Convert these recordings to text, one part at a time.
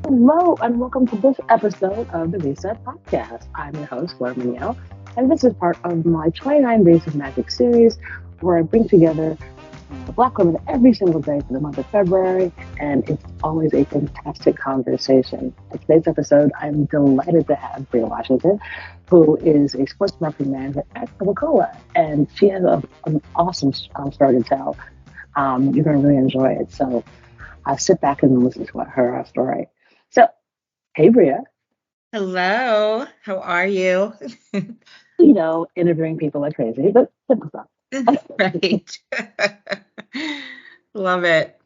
Hello, and welcome to this episode of the Reset Podcast. I'm your host, Laura Mignell, and this is part of my 29 Days of Magic series where I bring together Black women every single day for the month of February, and it's always a fantastic conversation. In today's episode, I'm delighted to have Bria Washington, who is a sports marketing manager at Coca-Cola, and she has an awesome story to tell. You're going to really enjoy it, so sit back and listen to her story. So, hey, Bria. Hello, how are you? Interviewing people like crazy, but simple stuff. Right. Love it.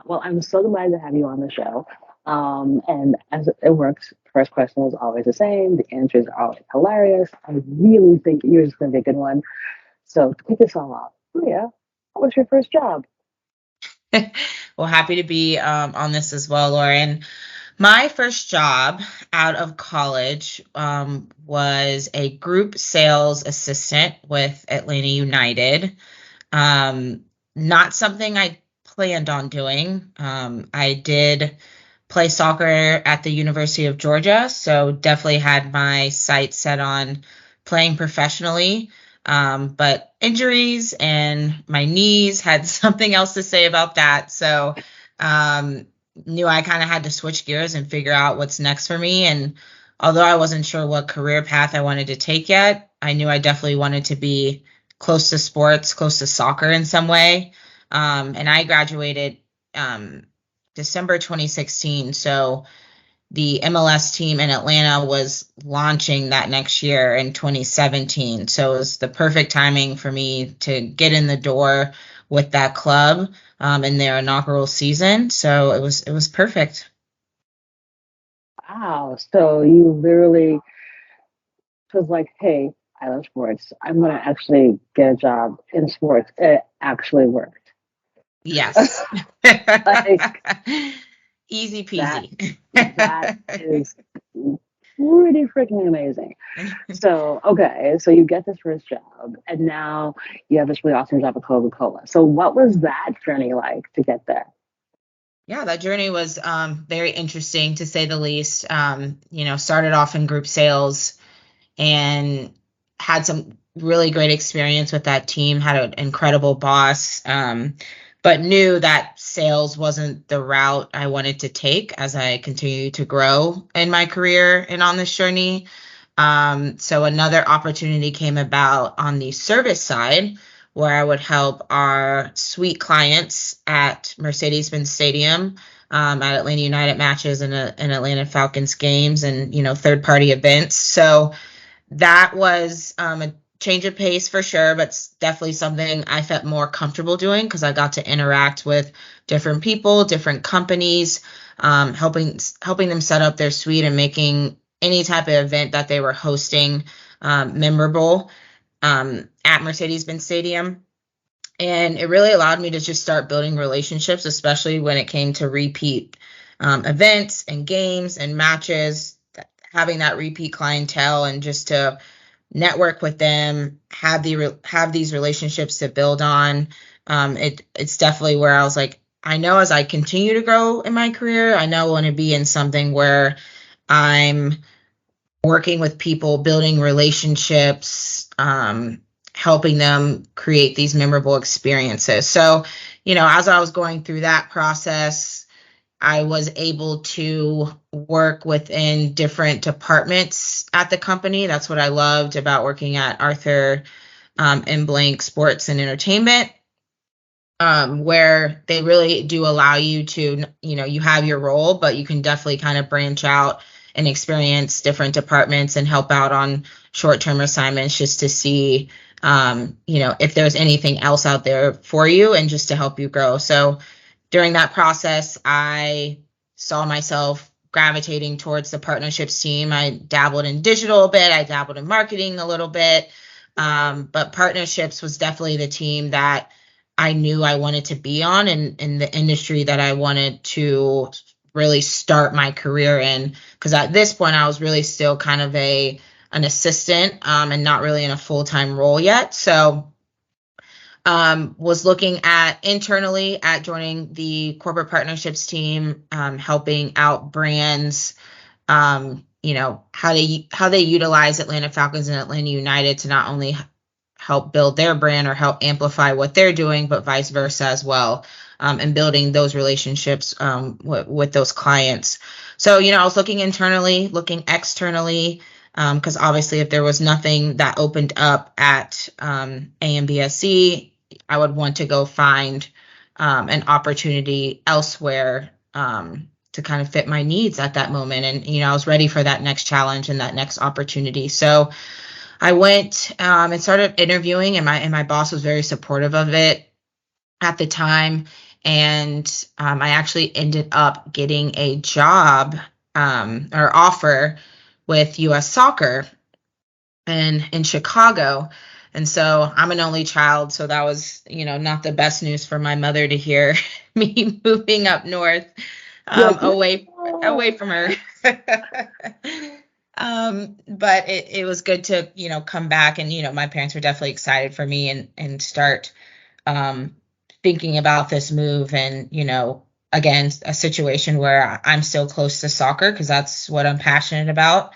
Well, I'm so glad to have you on the show. And as it works, first question is always the same. The answers are always hilarious. I really think yours is going to be a good one. So to kick this all off, Bria, what was your first job? Well, happy to be on this as well, Lauren. My first job out of college was a group sales assistant with Atlanta United. Not something I planned on doing. I did play soccer at the University of Georgia, so definitely had my sights set on playing professionally. But injuries and my knees had something else to say about that. So knew I kind of had to switch gears and figure out what's next for me. And although I wasn't sure what career path I wanted to take yet, I knew I definitely wanted to be close to sports, close to soccer in some way. And I graduated December 2016. So the MLS team in Atlanta was launching that next year in 2017. So it was the perfect timing for me to get in the door with that club in their inaugural season. So it was perfect. Wow. So you literally was like, hey, I love sports. I'm going to actually get a job in sports. It actually worked. Yes. Like, Easy peasy. that is pretty freaking amazing. So, okay, so you get this first job, and now you have this really awesome job at Coca-Cola. So, what was that journey like to get there? Yeah, that journey was very interesting to say the least. Started off in group sales and had some really great experience with that team, had an incredible boss, but knew that sales wasn't the route I wanted to take as I continued to grow in my career and on this journey. So another opportunity came about on the service side where I would help our suite clients at Mercedes-Benz Stadium, at Atlanta United matches and Atlanta Falcons games and, third-party events. So that was a change of pace for sure, but definitely something I felt more comfortable doing because I got to interact with different people, different companies, helping them set up their suite and making any type of event that they were hosting memorable at Mercedes-Benz Stadium. And it really allowed me to just start building relationships, especially when it came to repeat events and games and matches, having that repeat clientele and just to network with them, have these relationships to build on. It's definitely where I was like, I know as I continue to grow in my career, I know I want to be in something where I'm working with people, building relationships, helping them create these memorable experiences. So, as I was going through that process, I was able to work within different departments at the company. That's what I loved about working at Arthur M. Blank Sports and Entertainment, where they really do allow you to, you have your role, but you can definitely kind of branch out and experience different departments and help out on short-term assignments just to see, if there's anything else out there for you and just to help you grow. So during that process, I saw myself gravitating towards the partnerships team. I dabbled in digital a bit. I dabbled in marketing a little bit. But partnerships was definitely the team that I knew I wanted to be on and in the industry that I wanted to really start my career in. Because at this point, I was really still kind of an assistant and not really in a full-time role yet. So Was looking at internally at joining the corporate partnerships team, helping out brands, how they utilize Atlanta Falcons and Atlanta United to not only help build their brand or help amplify what they're doing, but vice versa as well, and building those relationships with those clients. So, I was looking internally, looking externally, because obviously if there was nothing that opened up at AMBSC, I would want to go find an opportunity elsewhere to kind of fit my needs at that moment. And, I was ready for that next challenge and that next opportunity. So I went and started interviewing, and my boss was very supportive of it at the time. And I actually ended up getting a job or offer with U.S. Soccer in Chicago. And so I'm an only child, so that was, not the best news for my mother to hear, me moving up north, away from her. But it was good to, come back, and, my parents were definitely excited for me and start thinking about this move, and, again, a situation where I'm still close to soccer because that's what I'm passionate about.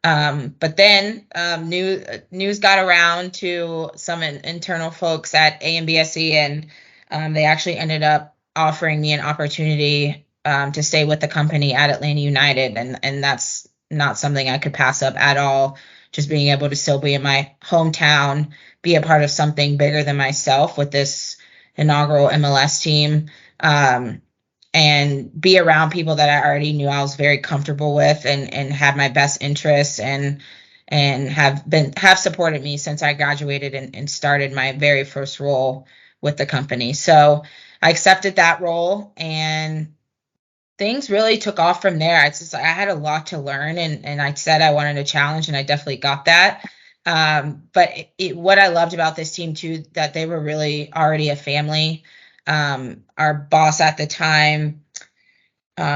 But then news got around to some internal folks at AMBSE, and they actually ended up offering me an opportunity to stay with the company at Atlanta United, and that's not something I could pass up at all. Just being able to still be in my hometown, be a part of something bigger than myself with this inaugural MLS team. And be around people that I already knew I was very comfortable with and had my best interests and have supported me since I graduated and started my very first role with the company. So I accepted that role, and things really took off from there. I had a lot to learn, and I said I wanted a challenge, and I definitely got that. But what I loved about this team too, that they were really already a family. Our boss at the time,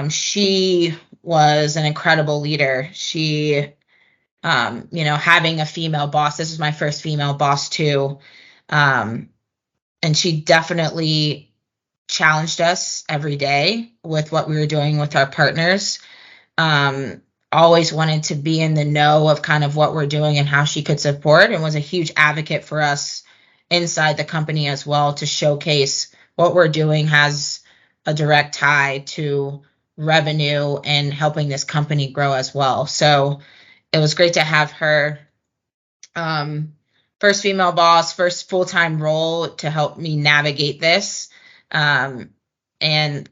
she was an incredible leader. She, having a female boss, this was my first female boss too. And she definitely challenged us every day with what we were doing with our partners. Always wanted to be in the know of kind of what we're doing and how she could support, and was a huge advocate for us inside the company as well, to showcase what we're doing has a direct tie to revenue and helping this company grow as well. So it was great to have her, first female boss, first full-time role, to help me navigate this. And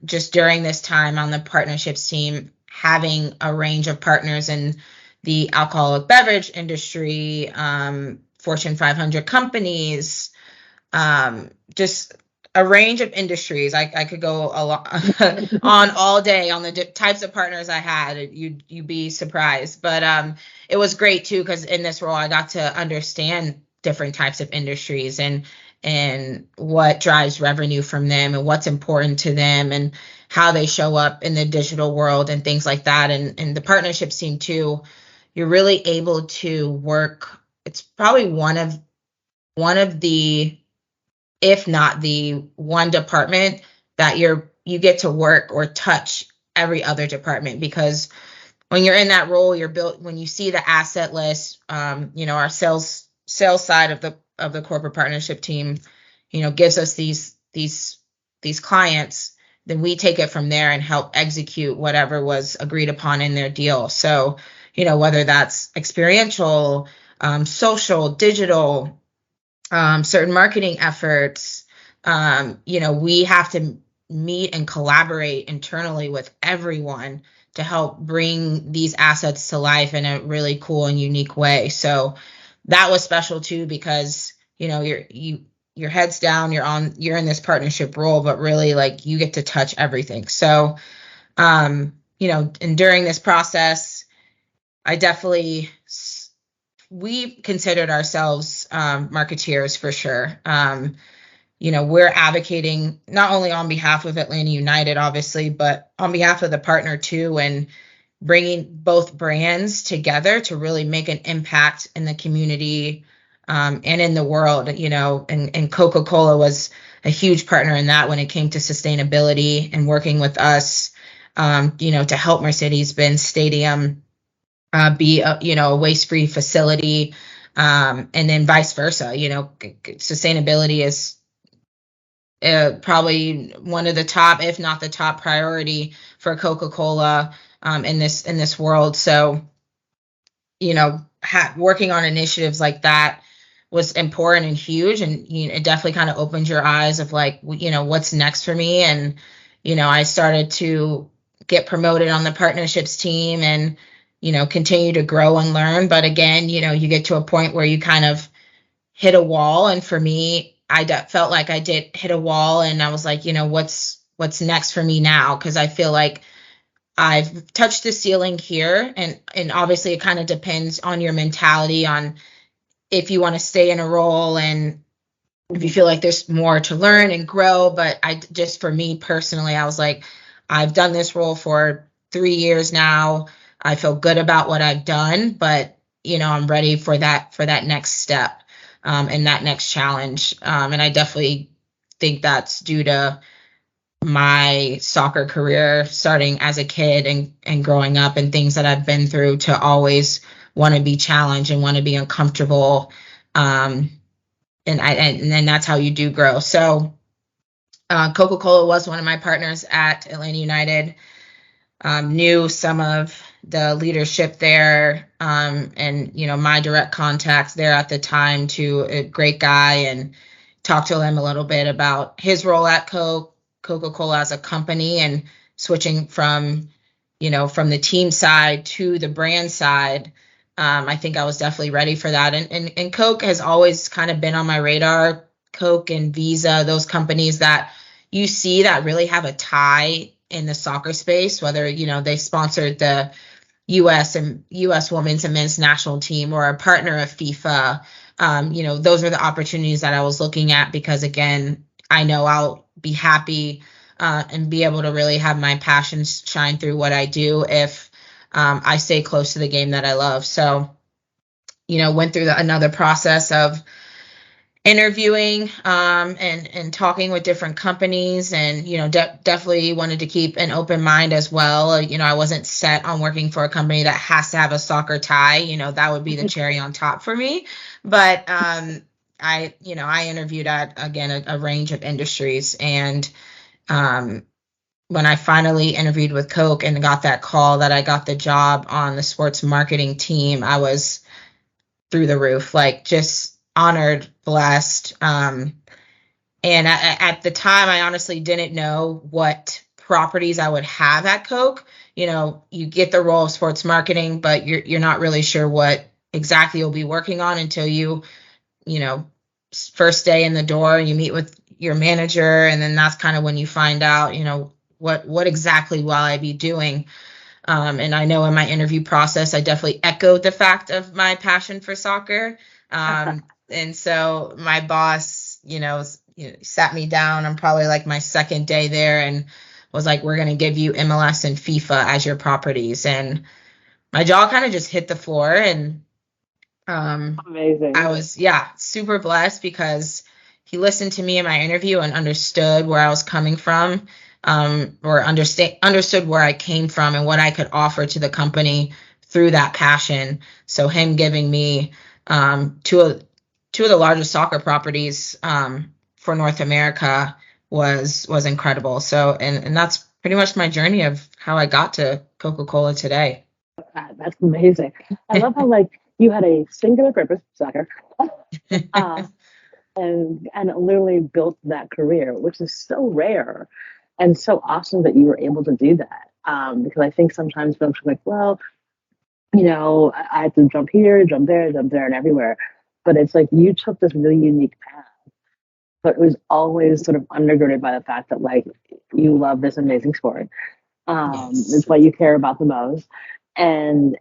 just during this time on the partnerships team, having a range of partners in the alcoholic beverage industry, Fortune 500 companies, just a range of industries. I could go a lot on all day on the types of partners I had. You'd be surprised. But it was great too, because in this role I got to understand different types of industries and what drives revenue from them and what's important to them and how they show up in the digital world and things like that. And the partnerships team too, you're really able to work. It's probably one of the, if not the one department that you get to work or touch every other department, because when you're in that role, when you see the asset list, our sales side of the corporate partnership team, gives us these clients, then we take it from there and help execute whatever was agreed upon in their deal. So, whether that's experiential, social, digital, certain marketing efforts, we have to meet and collaborate internally with everyone to help bring these assets to life in a really cool and unique way. So that was special too, because your head's down, you're in this partnership role, but really like you get to touch everything. So and during this process, we considered ourselves marketeers for sure. We're advocating not only on behalf of Atlanta United, obviously, but on behalf of the partner too, and bringing both brands together to really make an impact in the community and in the world, and Coca-Cola was a huge partner in that when it came to sustainability and working with us, to help Mercedes-Benz Stadium be a waste-free facility, and then vice versa. Sustainability is probably one of the top, if not the top priority for Coca-Cola in this world. So, working on initiatives like that was important and huge, and it definitely kind of opened your eyes of like, what's next for me. And I started to get promoted on the partnerships team and continue to grow and learn. But again, you get to a point where you kind of hit a wall, and for me, I felt like I did hit a wall, and I was like, what's next for me now, because I feel like I've touched the ceiling here, and obviously it kind of depends on your mentality on if you want to stay in a role and if you feel like there's more to learn and grow. But for me personally, I was like, I've done this role for 3 years now. I feel good about what I've done, but I'm ready for that next step, and that next challenge. And I definitely think that's due to my soccer career starting as a kid and growing up, and things that I've been through, to always want to be challenged and want to be uncomfortable. And then that's how you do grow. So Coca-Cola was one of my partners at Atlanta United. Knew some of the leadership there, and my direct contacts there at the time, to a great guy, and talked to him a little bit about his role at Coca-Cola as a company, and switching from the team side to the brand side. I think I was definitely ready for that. And Coke has always kind of been on my radar. Coke and Visa, those companies that you see that really have a tie in the soccer space, whether, they sponsored the U.S. women's and men's national team, or a partner of FIFA. Those are the opportunities that I was looking at, because again, I know I'll be happy and be able to really have my passions shine through what I do if I stay close to the game that I love. So, went through another process of interviewing and talking with different companies, and definitely wanted to keep an open mind as well. I wasn't set on working for a company that has to have a soccer tie. That would be the cherry on top for me. But I interviewed at, again, a range of industries, and when I finally interviewed with Coke and got that call that I got the job on the sports marketing team, I was through the roof, like just honored, blessed. And at the time, I honestly didn't know what properties I would have at Coke. You get the role of sports marketing, but you're not really sure what exactly you'll be working on until you first day in the door, and you meet with your manager, and then that's kind of when you find out, what exactly will I be doing. And I know in my interview process, I definitely echoed the fact of my passion for soccer. And so my boss, sat me down. I'm probably like my second day there, and was like, we're going to give you MLS and FIFA as your properties. And my jaw kind of just hit the floor. And Amazing. I was, super blessed, because he listened to me in my interview and understood where I was coming from, or understood where I came from and what I could offer to the company through that passion. So him giving me two of the largest soccer properties for North America was incredible. So and that's pretty much my journey of how I got to Coca-Cola today. That's amazing. I love how you had a singular purpose, soccer, and literally built that career, which is so rare and so awesome that you were able to do that. Because I think sometimes folks are like, well, I have to jump here, jump there, and everywhere. But it's like you took this really unique path, but it was always sort of undergirded by the fact that you love this amazing sport. Yes. It's what you care about the most. And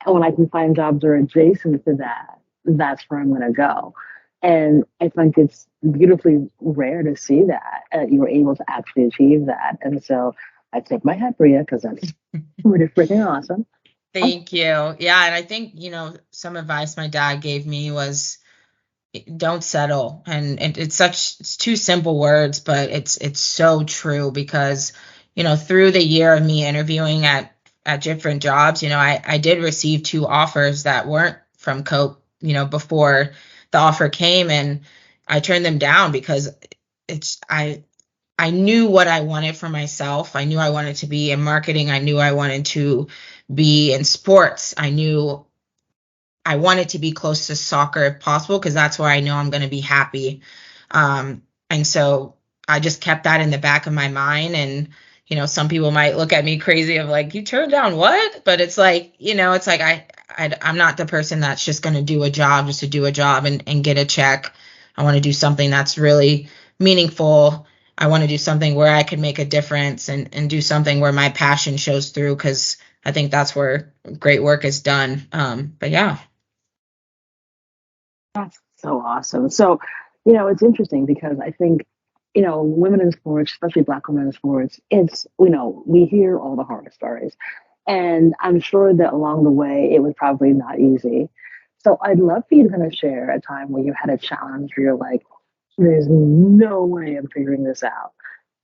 when I can find jobs that are adjacent to that, that's where I'm going to go. And I think it's beautifully rare to see that you were able to actually achieve that. And so I take my hat, Bria, because that's pretty freaking awesome. Thank you. Yeah, and I think, some advice my dad gave me was, don't settle. And it's two simple words, but it's so true because, through the year of me interviewing at different jobs, I did receive two offers that weren't from Coke, before the offer came, and I turned them down because it's I knew what I wanted for myself. I knew I wanted to be in marketing. I knew I wanted to be in sports. I knew I wanted to be close to soccer if possible because that's where I know I'm going to be happy. And so I just kept that in the back of my mind. And, some people might look at me crazy of like, you turned down what? But it's like, it's like I'm not the person that's just going to do a job just to do a job and get a check. I want to do something that's really meaningful. I want to do something where I can make a difference and do something where my passion shows through because I think that's where great work is done. But yeah. That's so awesome. So, it's interesting because I think, women in sports, especially Black women in sports, we hear all the horror stories. And I'm sure that along the way, it was probably not easy. So I'd love for you to kind of share a time where you had a challenge where you're like, there's no way I'm figuring this out.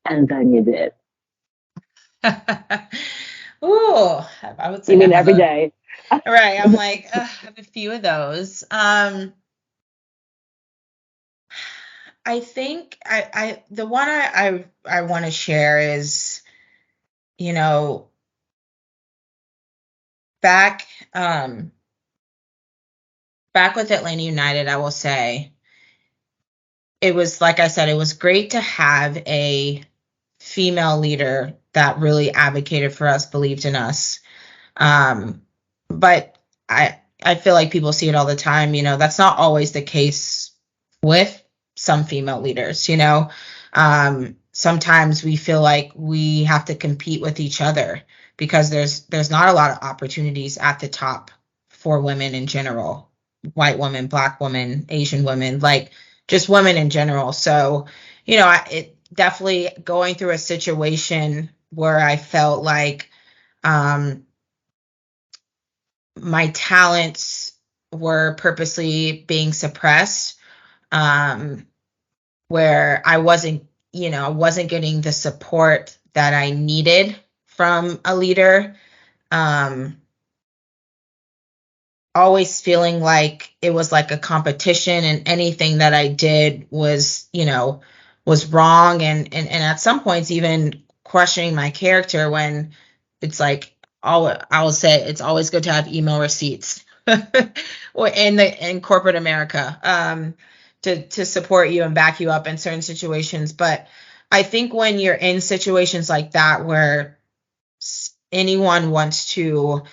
And then you did. Ooh, I would You say I mean have every a day? right. I'm like, I have a few of those. I think the one I want to share is, you know, back um back with Atlanta United, I will say it was like I said, it was great to have a female leader that really advocated for us, believed in us. But I feel like people see it all the time. That's not always the case with some female leaders. Sometimes we feel like we have to compete with each other because there's not a lot of opportunities at the top for women in general, white women, black women, Asian women, like just women in general. So, it definitely going through a situation where I felt like um, my talents were purposely being suppressed, um, where I wasn't getting the support that I needed from a leader. Um, Always feeling like it was like a competition and anything that I did was wrong, and at some points even questioning my character when it's like I will say it's always good to have email receipts or in corporate America, to support you and back you up in certain situations. But I think when you're in situations like that where anyone wants to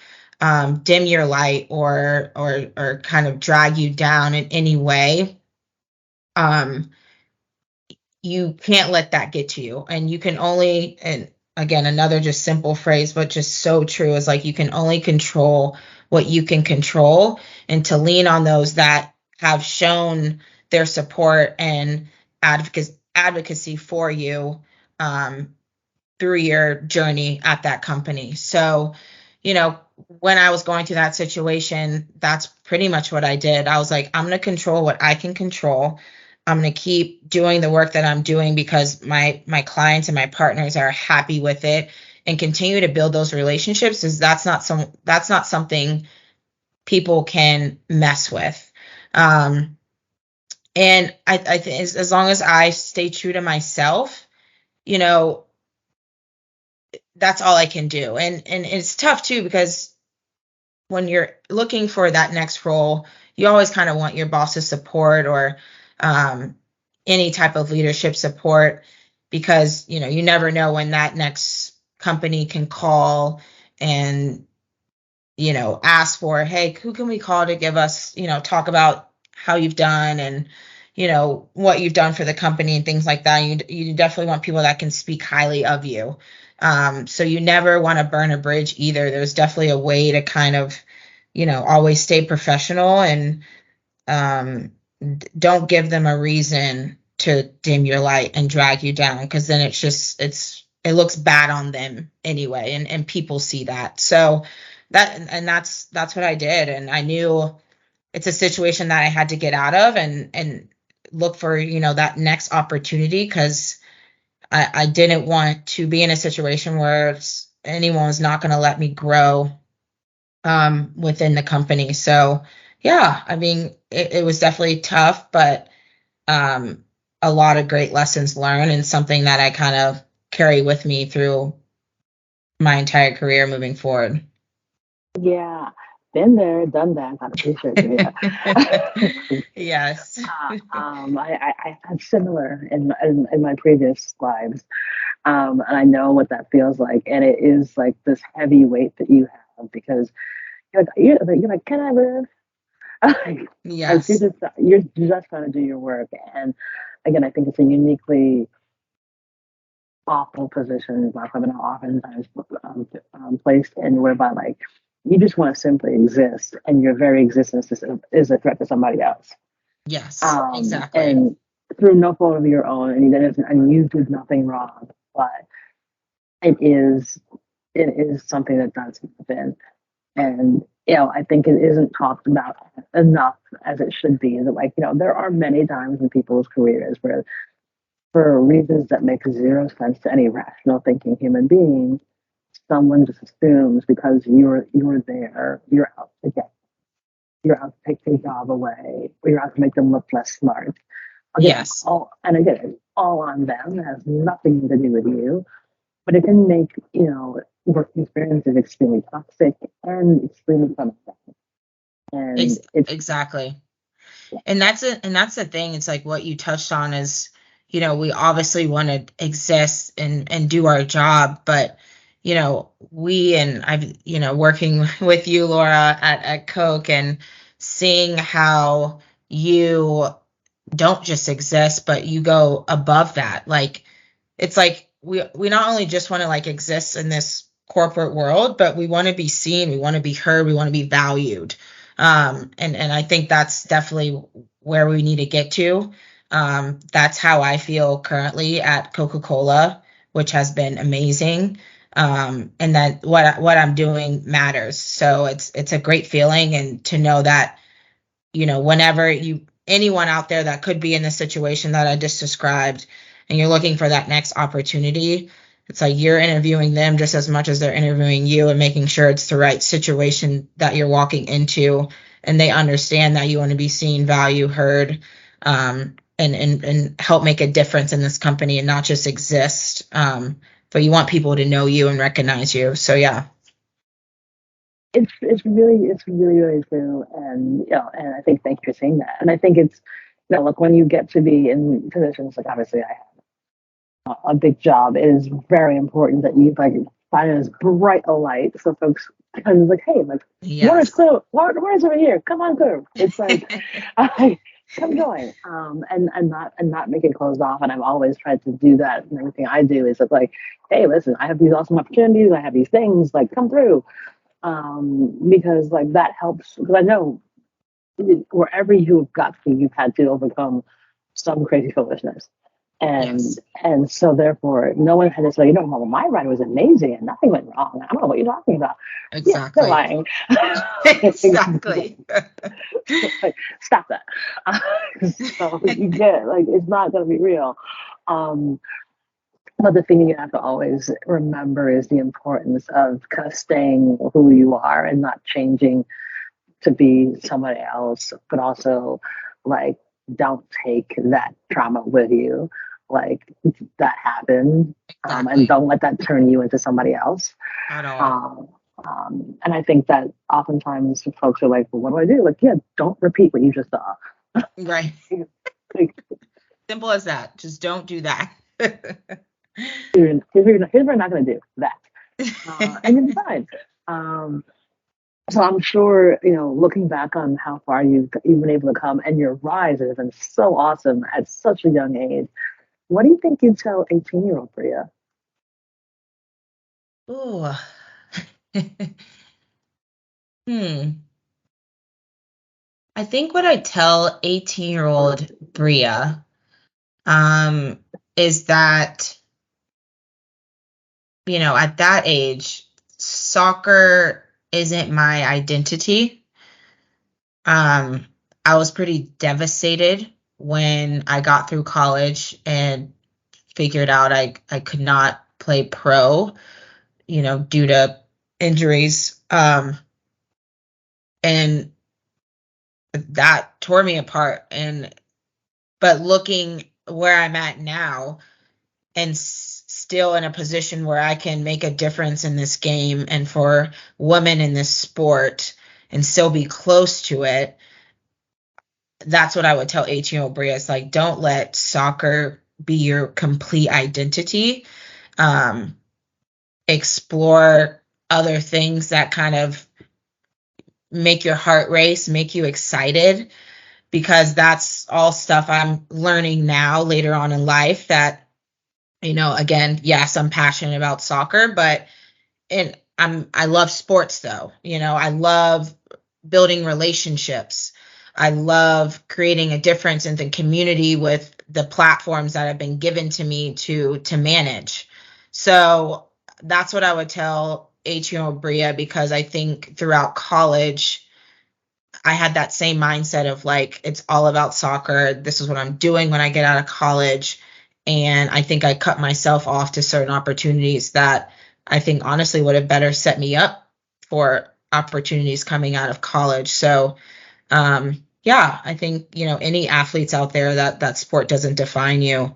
dim your light or kind of drag you down in any way, um, you can't let that get to you. And you can only, and again, another just simple phrase, but just so true, is like you can only control what you can control, and to lean on those that have shown their support and advocacy for you, um, through your journey at that company. So, when I was going through that situation, that's pretty much what I did. I was like, I'm going to control what I can control. I'm going to keep doing the work that I'm doing because my clients and my partners are happy with it, and continue to build those relationships, because that's not something people can mess with. And I think as long as I stay true to myself, you know, that's all I can do. And it's tough too, because when you're looking for that next role, you always kind of want your boss's support, or um, any type of leadership support, because you never know when that next company can call and ask for, hey, who can we call to give us, talk about how you've done, and what you've done for the company and things like that. You definitely want people that can speak highly of you. So you never want to burn a bridge either. There's definitely a way to kind of, always stay professional, and don't give them a reason to dim your light and drag you down, because then it looks bad on them anyway, and people see that. So that's what I did, and I knew it's a situation that I had to get out of and look for, that next opportunity, because I didn't want to be in a situation where anyone was not going to let me grow within the company. So yeah, I mean, it was definitely tough, but um, a lot of great lessons learned, and something that I kind of carry with me through my entire career moving forward. Yeah, been there, done that. Got a t-shirt for you. Yes. I had similar in my previous lives, and I know what that feels like, and it is like this heavy weight that you have because you're like, can I live? Like Yes. you're just trying to do your work, and again, I think it's a uniquely awful position Black women are oftentimes placed in, whereby like you just want to simply exist, and your very existence is a threat to somebody else, Yes, exactly. and through no fault of your own, and you did nothing wrong, but it is it is something that does happen, and I think it isn't talked about enough as it should be. That like there are many times in people's careers where for reasons that make zero sense to any rational thinking human being, someone just assumes because you're there, you're out to take their job away, or you're out to make them look less smart. Yes. Again, it's all on them. It has nothing to do with you, but it can make working experiences extremely toxic and extremely traumatic. And it's Exactly. And that's the thing. It's like what you touched on is, we obviously want to exist and do our job, but we, and I've, working with you, Laura, at Coke, and seeing how you don't just exist, but you go above that. Like, it's like we not only just want to like exist in this corporate world, but we want to be seen, we want to be heard, we want to be valued. And I think that's definitely where we need to get to. That's how I feel currently at Coca-Cola, which has been amazing. And that what I'm doing matters. So it's a great feeling, and to know that, whenever anyone out there that could be in the situation that I just described, and you're looking for that next opportunity, it's like you're interviewing them just as much as they're interviewing you, and making sure it's the right situation that you're walking into, and they understand that you want to be seen, valued, heard, and help make a difference in this company, and not just exist. But you want people to know you and recognize you. So yeah. it's really true, and and I think thank you for saying that, and I think it's look, when you get to be in positions like obviously I have a big job, it is very important that you like find as bright a light so folks kind of like, hey, like water's Yes. clear, water's over here, come on through. It's like I come join, and not make it closed off, and I've always tried to do that, and everything I do is like, hey, listen, I have these awesome opportunities, I have these things, like come through, because like that helps, because I know wherever you've got to, you've had to overcome some crazy foolishness. And Yes. and so therefore, no one had to say, well, my ride was amazing and nothing went wrong. I don't know what you're talking about. Yeah, they're Exactly. lying. Exactly. Like, stop that. So you get like it's not going to be real. Um, but the thing you have to always remember is the importance of kind of staying who you are and not changing to be somebody else, but also like don't take that trauma with you. Like that happened, and Exactly. don't let that turn you into somebody else. At all. Um, and I think that oftentimes folks are like, well, what do I do? Like, yeah, don't repeat what you just saw. Right. Like, Simple as that. Just don't do that. here's what you're not going to do that. And you'll be fine. Um, So I'm sure, looking back on how far you've been able to come, and your rise has been so awesome at such a young age. What do you think you'd tell 18-year-old Bria? Ooh. Hmm. I think what I tell 18-year-old Bria um, is that, at that age, soccer isn't my identity. I was pretty devastated when I got through college and figured out I could not play pro, due to injuries. And that tore me apart. But looking where I'm at now and still in a position where I can make a difference in this game and for women in this sport and still be close to it, that's what I would tell 18-year-old Bria. It's like, don't let soccer be your complete identity. Um, Explore other things that kind of make your heart race, make you excited, because that's all stuff I'm learning now later on in life that, again, yes, I'm passionate about soccer, but I love sports though. I love building relationships. I love creating a difference in the community with the platforms that have been given to me to manage. So that's what I would tell 18-year-old Bria, because I think throughout college I had that same mindset of like, it's all about soccer. This is what I'm doing when I get out of college. And I think I cut myself off to certain opportunities that I think honestly would have better set me up for opportunities coming out of college. So, yeah, I think, any athletes out there, that sport doesn't define you.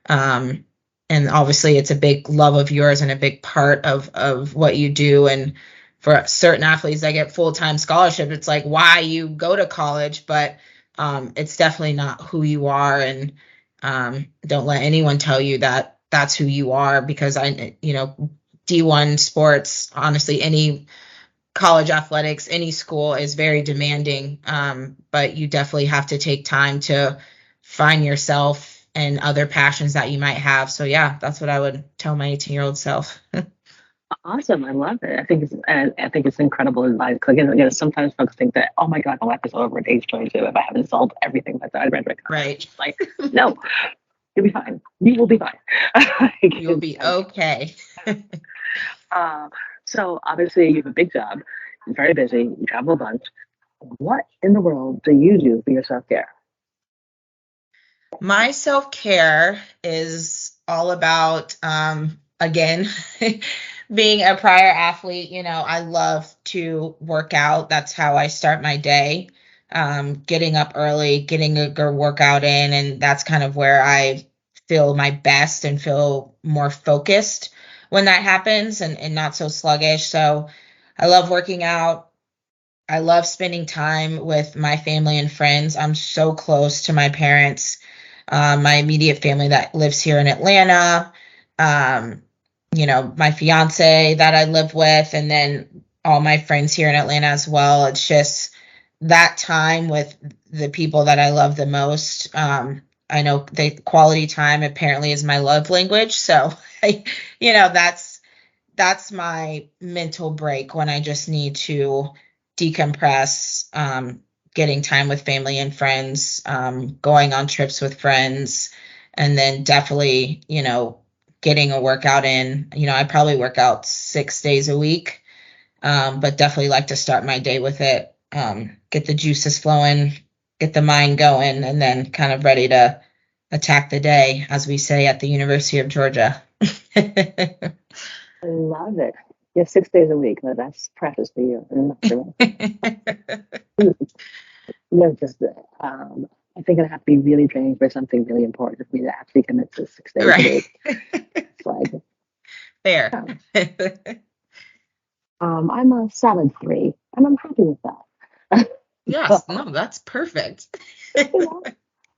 Um, and obviously it's a big love of yours and a big part of what you do. And for certain athletes that get full-time scholarship, it's like why you go to college, but it's definitely not who you are. And don't let anyone tell you that that's who you are, because D1 sports, honestly, any college athletics, any school is very demanding. But you definitely have to take time to find yourself and other passions that you might have. So yeah, that's what I would tell my 18-year-old self. Awesome, I love it. I think it's incredible advice. 'Cause again, sometimes folks think that, oh my God, my life is over at age 22 if I haven't solved everything that's I read. Right. Like, no, you'll be fine. You will be fine. You'll be okay. uh, so obviously you have a big job, you're very busy, you travel a bunch. What in the world do you do for your self care? My self-care is all about, again, being a prior athlete. I love to work out. That's how I start my day. Getting up early, getting a good workout in, and that's kind of where I feel my best and feel more focused when that happens, and not so sluggish. So I love working out. I love spending time with my family and friends. I'm so close to my parents, my immediate family that lives here in Atlanta, um, my fiance that I live with, and then all my friends here in Atlanta as well. It's just that time with the people that I love the most. I know the quality time apparently is my love language. So, that's my mental break when I just need to decompress, getting time with family and friends, going on trips with friends, and then definitely, getting a workout in. I probably work out 6 days a week, but definitely like to start my day with it, get the juices flowing, get the mind going, and then kind of ready to attack the day, as we say at the University of Georgia. I love it. Yeah, 6 days a week. No, that's precious for you. And not for me. No, just I think I'd have to be really training for something really important for me to actually commit to 6 days a Right. week. It's like, Fair. yeah. I'm a salad 3, and I'm happy with that. Yes, So, no, that's perfect. you know, do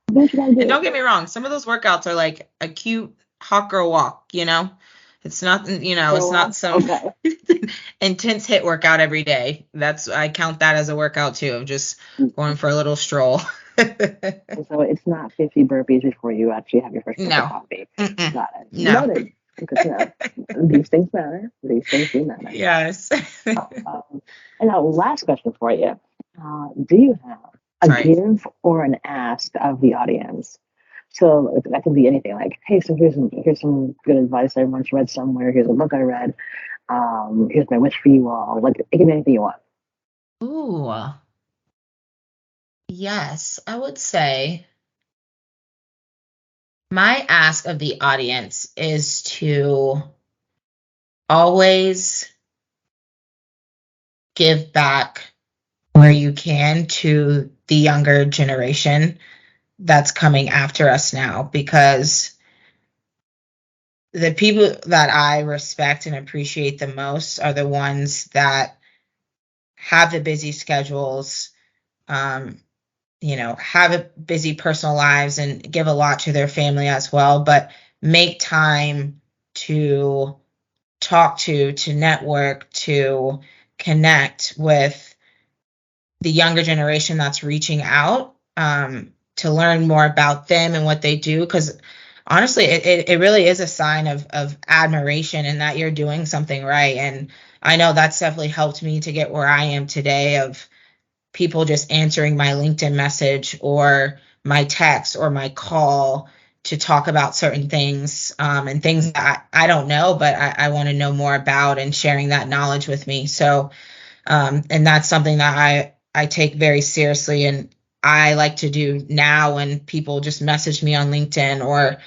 what you gotta And do. don't get me wrong, some of those workouts are like a cute hot girl walk. It's not, it's not So, some okay. intense hit workout every day. I count that as a workout too, of just going for a little stroll. So it's not 50 burpees before you actually have your first cup of No. coffee. Mm-mm. Got it. No. Noted. Good to know. These things matter. These things do matter. Yes. And now, last question for you. Do you have a Right. give or an ask of the audience? So that can be anything like, hey, so here's some good advice I once read somewhere. Here's a book I read. Here's my wish for you all. Like, it can be anything you want. Ooh. Yes, I would say my ask of the audience is to always give back where you can to the younger generation that's coming after us now, because the people that I respect and appreciate the most are the ones that have the busy schedules, um, have a busy personal lives and give a lot to their family as well, but make time to talk to network, to connect with the younger generation that's reaching out, to learn more about them and what they do. Because honestly, it really is a sign of admiration and that you're doing something right. And I know that's definitely helped me to get where I am today, of people just answering my LinkedIn message or my text or my call to talk about certain things, and things that I don't know, but I want to know more about, and sharing that knowledge with me. So, and that's something that I take very seriously, and I like to do now when people just message me on LinkedIn or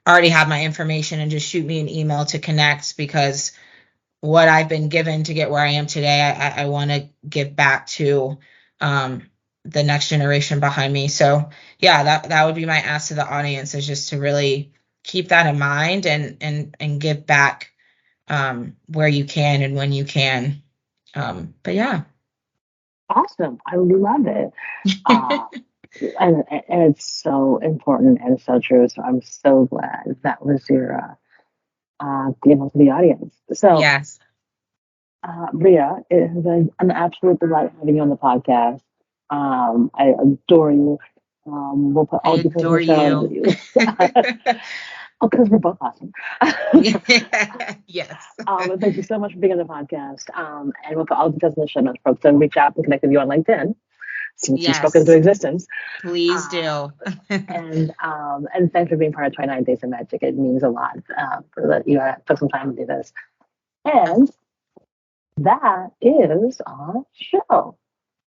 already have my information and just shoot me an email to connect, because what I've been given to get where I am today, I want to give back to, um, the next generation behind me. So yeah, that would be my ask to the audience, is just to really keep that in mind, and give back, where you can and when you can. But yeah. Awesome. I love it. Uh, and it's so important and so true. So I'm so glad that was your given to the audience. So, Yes. Bria, it has been an absolute delight having you on the podcast. I adore you. We'll put I all the details in the adore show. you. Oh, because we're both awesome. Yes. But thank you so much for being on the podcast. And we'll put all the details in the show notes, folks. So reach out and connect with you on LinkedIn since you spoke into Yes. existence. Please Uh, do. and thanks for being part of 29 Days of Magic. It means a lot for that you took some time to do this. And that is our show.